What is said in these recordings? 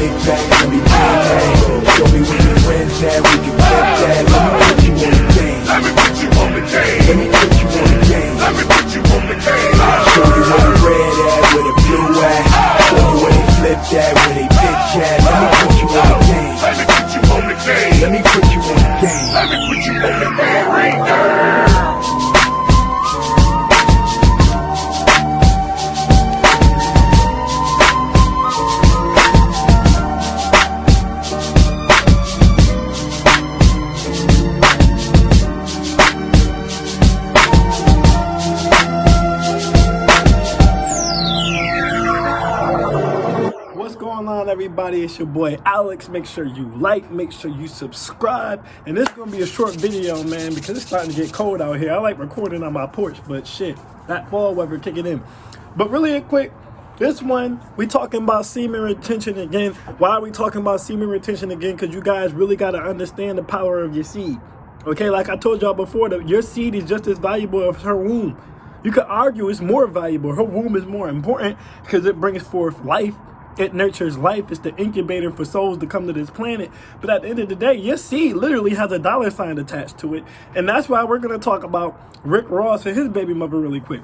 big bag, let me bang bang. Show me where your friends at, we can flip that. Let me put you on the game. Let me put you on the game. Let me put you on the game. Let me put you on the game. Show you where the red at, where the blue at. Show you where they flip that, where they bitch at. Let me put you on the game. Let me put you on the game. Let me put you on the game. Let me put you on the game right now. Everybody, it's your boy Alex. Make sure you like, make sure you subscribe, and this is gonna be a short video, man, because it's starting to get cold out here. I like recording on my porch, but shit, that fall weather kicking in. But really quick, this one, we talking about semen retention again. Why are we talking about semen retention again? Because you guys really got to understand the power of your seed. Okay, like I told y'all before, that your seed is just as valuable as her womb. You could argue it's more valuable. Her womb is more important because it brings forth life. It nurtures life. It's the incubator for souls to come to this planet. But at the end of the day, your seed literally has a dollar sign attached to it. And that's why we're going to talk about Rick Ross and his baby mother really quick.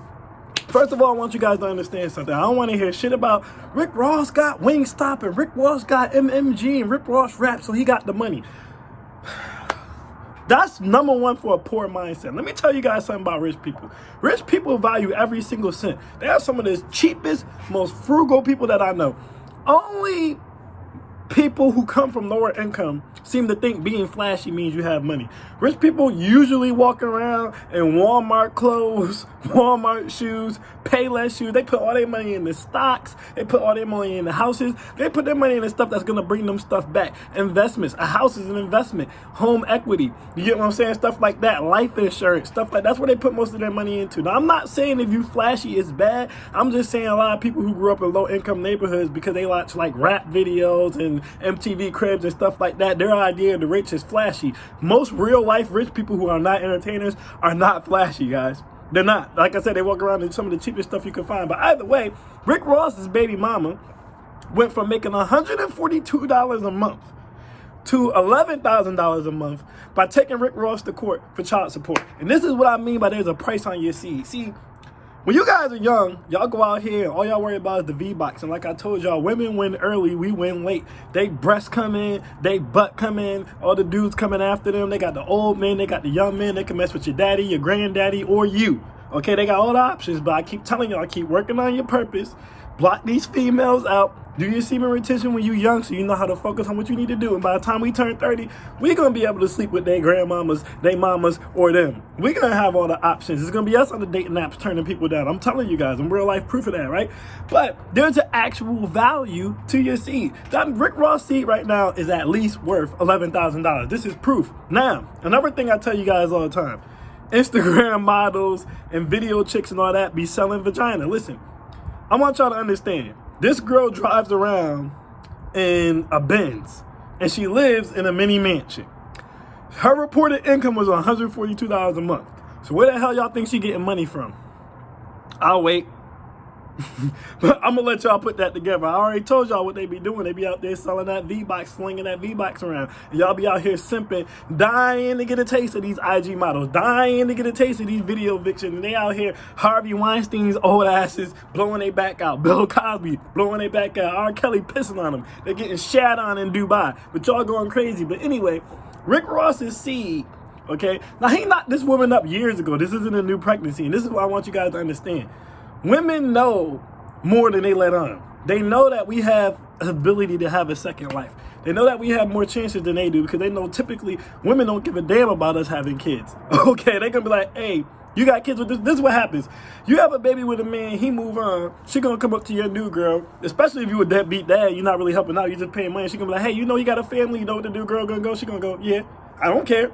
First of all, I want you guys to understand something. I don't want to hear shit about Rick Ross got Wingstop and Rick Ross got MMG and Rick Ross rap, so he got the money. That's number one for a poor mindset. Let me tell you guys something about rich people. Rich people value every single cent. They are some of the cheapest, most frugal people that I know. Only people who come from lower income seem to think being flashy means you have money. Rich people usually walk around in Walmart clothes, Walmart shoes, Payless shoes. They put all their money in the stocks. They put all their money in the houses. They put their money in the stuff that's going to bring them stuff back. Investments. A house is an investment. Home equity. You get what I'm saying? Stuff like that. Life insurance. Stuff like that. That's where they put most of their money into. Now, I'm not saying if you flashy is bad. I'm just saying a lot of people who grew up in low income neighborhoods because they watch like rap videos and MTV Cribs and stuff like that, their idea of the rich is flashy. Most real life rich people who are not entertainers are not flashy, guys. They're not. Like I said, they walk around in some of the cheapest stuff you can find. But either way, Rick Ross's baby mama went from making $142 a month to $11,000 a month by taking Rick Ross to court for child support. And this is what I mean by there's a price on your seed. See, when you guys are young, y'all go out here and all y'all worry about is the V-Box. And like I told y'all, women win early, we win late. They breasts come in, they butt come in, all the dudes coming after them. They got the old men, they got the young men. They can mess with your daddy, your granddaddy, or you. Okay, they got all the options, but I keep telling y'all, keep working on your purpose. Block these females out. Do your semen retention when you're young so you know how to focus on what you need to do. And by the time we turn 30, we're going to be able to sleep with their grandmamas, their mamas, or them. We're going to have all the options. It's going to be us on the dating apps turning people down. I'm telling you guys, I'm real life proof of that, right? But there's an actual value to your seed. That Rick Ross seed right now is at least worth $11,000. This is proof. Now, another thing I tell you guys all the time, Instagram models and video chicks and all that be selling vagina. Listen, I want y'all to understand. This girl drives around in a Benz, and she lives in a mini mansion. Her reported income was $142 a month. So where the hell y'all think she getting money from? I'll wait. But I'm going to let y'all put that together. I already told y'all what they be doing. They be out there selling that V-Box, slinging that V-Box around. And y'all be out here simping, dying to get a taste of these IG models, dying to get a taste of these video vixens. And they out here, Harvey Weinstein's old asses blowing their back out. Bill Cosby blowing their back out. R. Kelly pissing on them. They're getting shat on in Dubai. But y'all going crazy. But anyway, Rick Ross's seed, okay? Now, he knocked this woman up years ago. This isn't a new pregnancy. And this is what I want you guys to understand. Women know more than they let on. They know that we have an ability to have a second life. They know that we have more chances than they do because they know typically women don't give a damn about us having kids. Okay, they're going to be like, hey, you got kids with this. This is what happens. You have a baby with a man, he move on. She going to come up to your new girl, especially if you a deadbeat dad, you're not really helping out, you're just paying money. She going to be like, hey, you know you got a family, you know what the new girl going to go? She going to go, yeah, I don't care.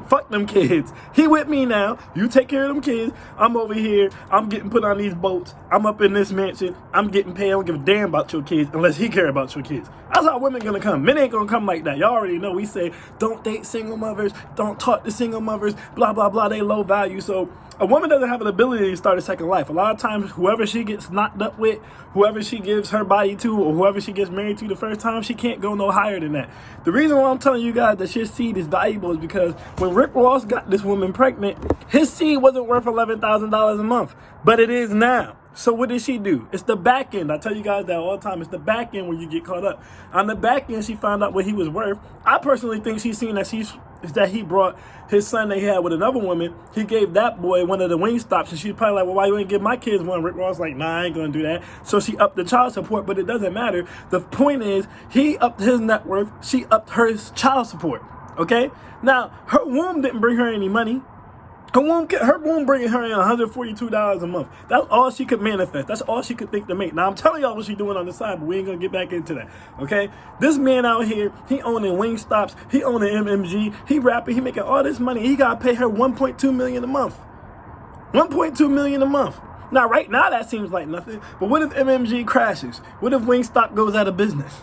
Fuck them kids. He with me now. You take care of them kids. I'm over here. I'm getting put on these boats. I'm up in this mansion. I'm getting paid. I don't give a damn about your kids unless he care about your kids. That's how women gonna come. Men ain't gonna come like that. Y'all already know we say don't date single mothers. Don't talk to single mothers. Blah, blah, blah. They low value. So A woman doesn't have an ability to start a second life. A lot of times, whoever she gets knocked up with, whoever she gives her body to, or whoever she gets married to the first time, she can't go no higher than that. The reason why I'm telling you guys that your seed is valuable is because when Rick Ross got this woman pregnant, his seed wasn't worth $11,000 a month, but it is now. So what did she do? It's the back end. I tell you guys that all the time. It's the back end where you get caught up. On the back end, she found out what he was worth. I personally think she's seen that he brought his son that he had with another woman. He gave that boy one of the wing stops, and she's probably like, well, why you ain't give my kids one? Rick Ross like, nah, I ain't gonna do that. So she upped the child support, but it doesn't matter. The point is, he upped his net worth. She upped her child support. Okay? Now, her womb didn't bring her any money. Her womb bringing her in $142 a month. That's all she could manifest. That's all she could think to make. Now, I'm telling y'all what she's doing on the side, but we ain't going to get back into that, okay? This man out here, he owning Wingstops, he owning MMG, he rapping, he making all this money. He got to pay her $1.2 million a month. $1.2 million a month. Now, right now, that seems like nothing, but what if MMG crashes? What if Wingstop goes out of business?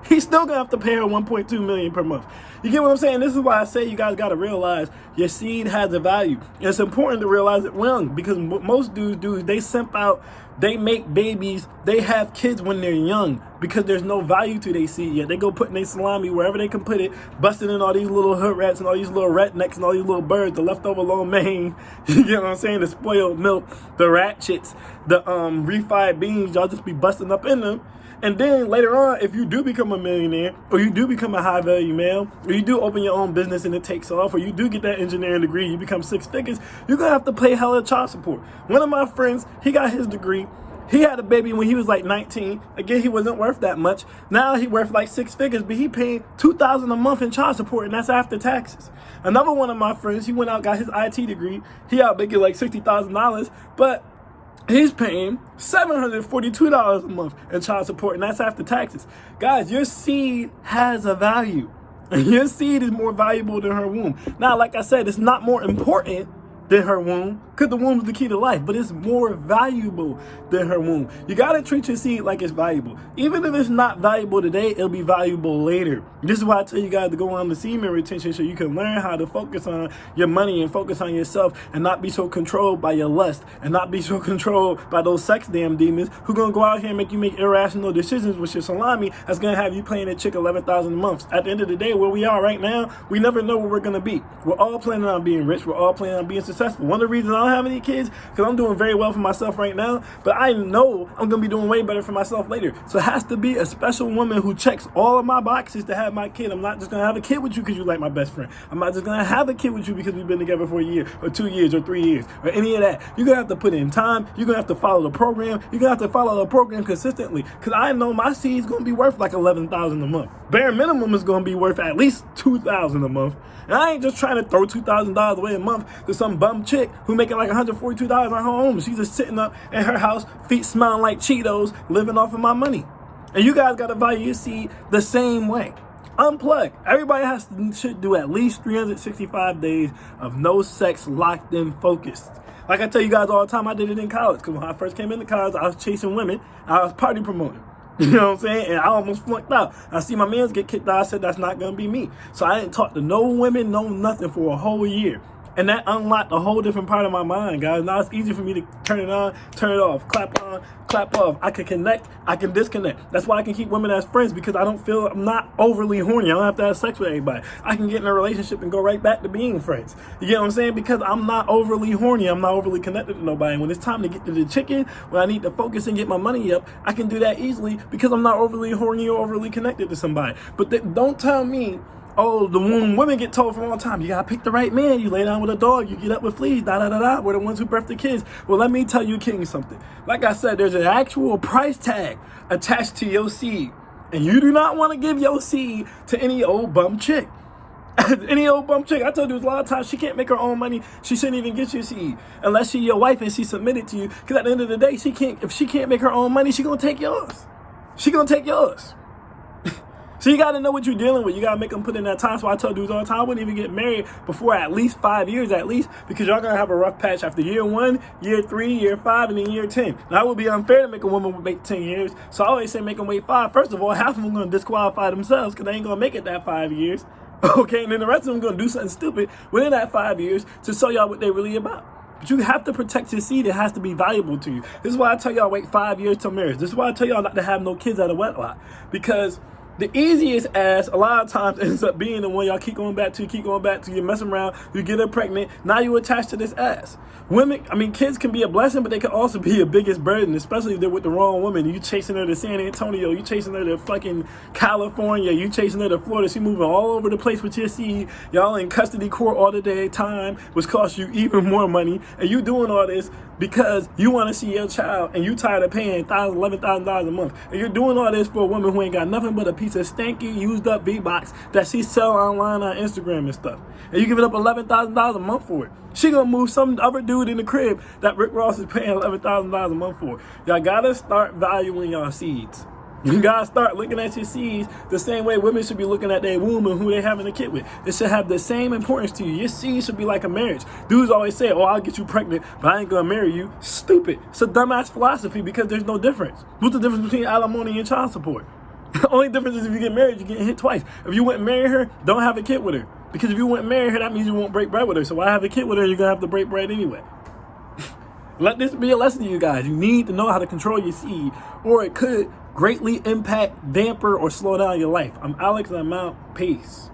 He's still going to have to pay her $1.2 million per month. You get what I'm saying? This is why I say you guys got to realize your seed has a value. And it's important to realize it young, because what most dudes do is they simp out, they make babies, they have kids when they're young because there's no value to their seed yet. They go putting their salami wherever they can put it, busting in all these little hood rats and all these little rednecks and all these little birds, the leftover lo mein, you get what I'm saying? The spoiled milk, the ratchets, the refried beans, y'all just be busting up in them. And then later on, if you do become a millionaire, or you do become a high-value male, or you do open your own business and it takes off, or you do get that engineering degree, you become 6 figures, you're going to have to pay hella child support. One of my friends, he got his degree. He had a baby when he was like 19. Again, he wasn't worth that much. Now he worth like 6 figures, but he paid $2,000 a month in child support, and that's after taxes. Another one of my friends, he went out, got his IT degree. He out making like $60,000, but he's paying $742 a month in child support, and that's after taxes. Guys, your seed has a value. And your seed is more valuable than her womb. Now, like I said, it's not more important than her womb, because the womb is the key to life, but it's more valuable than her womb. You got to treat your seed like it's valuable. Even if it's not valuable today, it'll be valuable later. This is why I tell you guys to go on the semen retention so you can learn how to focus on your money and focus on yourself and not be so controlled by your lust and not be so controlled by those sex damn demons who going to go out here and make you make irrational decisions with your salami that's going to have you paying a chick $11,000 a month. At the end of the day, where we are right now, we never know where we're going to be. We're all planning on being rich. We're all planning on being successful. One of the reasons I don't have any kids, because I'm doing very well for myself right now, but I know I'm going to be doing way better for myself later. So it has to be a special woman who checks all of my boxes to have my kid. I'm not just going to have a kid with you because you like my best friend. I'm not just going to have a kid with you because we've been together for a year or 2 years or 3 years or any of that. You're going to have to put in time. You're going to have to follow the program. You're going to have to follow the program consistently, because I know my seed is going to be worth like $11,000 a month. Bare minimum is going to be worth at least $2,000 a month. And I ain't just trying to throw $2,000 away a month to some bum chick who making like $142 on her home. She's just sitting up in her house, feet smelling like Cheetos, living off of my money. And you guys got to value your seed the same way. Unplug. Everybody should do at least 365 days of no sex, locked in, focused. Like I tell you guys all the time, I did it in college. Because when I first came into college, I was chasing women. I was party promoting. You know what I'm saying? And I almost flunked out. I see my mans get kicked out. I said, that's not going to be me. So I didn't talk to no women, no nothing for a whole year. And that unlocked a whole different part of my mind, guys. Now it's easy for me to turn it on, turn it off, clap on, clap off. I can connect, I can disconnect. That's why I can keep women as friends, because I'm not overly horny. I don't have to have sex with anybody. I can get in a relationship and go right back to being friends. You get what I'm saying? Because I'm not overly horny. I'm not overly connected to nobody. And when it's time to get to the chicken, when I need to focus and get my money up, I can do that easily because I'm not overly horny or overly connected to somebody. But don't tell me, oh, the women get told for a long time, you gotta pick the right man. You lay down with a dog, you get up with fleas, da-da-da-da. We're the ones who birth the kids. Well, let me tell you, King, something. Like I said, there's an actual price tag attached to your seed. And you do not want to give your seed to any old bum chick. Any old bum chick. I told you a lot of times, she can't make her own money. She shouldn't even get your seed unless she's your wife and she submitted to you. Because at the end of the day, if she can't make her own money, she's gonna take yours. She's gonna take yours. So you got to know what you're dealing with. You got to make them put in that time. So I tell dudes all the time, I wouldn't even get married before at least 5 years at least, because y'all going to have a rough patch after year 1, year 3, year 5, and then year 10. Now, it would be unfair to make a woman wait 10 years. So I always say make them wait 5. First of all, half of them are going to disqualify themselves because they ain't going to make it that 5 years. Okay, and then the rest of them going to do something stupid within that 5 years to show y'all what they really about. But you have to protect your seed. It has to be valuable to you. This is why I tell y'all wait 5 years till marriage. This is why I tell y'all not to have no kids out of wedlock. Because the easiest ass a lot of times ends up being the one y'all keep going back to, you mess around, you get her pregnant, now you attached to this ass. Kids can be a blessing, but they can also be your biggest burden, especially if they're with the wrong woman. You chasing her to San Antonio, you chasing her to fucking California, you chasing her to Florida, she moving all over the place with your seed, y'all in custody court all the day time, which costs you even more money, and you doing all this because you want to see your child and you tired of paying $1,000, $11,000 a month. And you're doing all this for a woman who ain't got nothing but a piece of stanky, used up V-Box that she sell online on Instagram and stuff. And you giving up $11,000 a month for it. She gonna move some other dude in the crib that Rick Ross is paying $11,000 a month for. Y'all gotta start valuing y'all seeds. You gotta start looking at your seeds the same way women should be looking at their womb and who they having a kid with. It should have the same importance to you. Your seed should be like a marriage. Dudes always say, oh, I'll get you pregnant, but I ain't gonna marry you. Stupid. It's a dumbass philosophy because there's no difference. What's the difference between alimony and child support? The only difference is if you get married, you're getting hit twice. If you wouldn't marry her, don't have a kid with her. Because if you wouldn't marry her, that means you won't break bread with her. So why have a kid with her? You're gonna have to break bread anyway. Let this be a lesson to you guys. You need to know how to control your seed, or it could greatly impact, damper, or slow down your life. I'm Alex, and I'm out. Peace.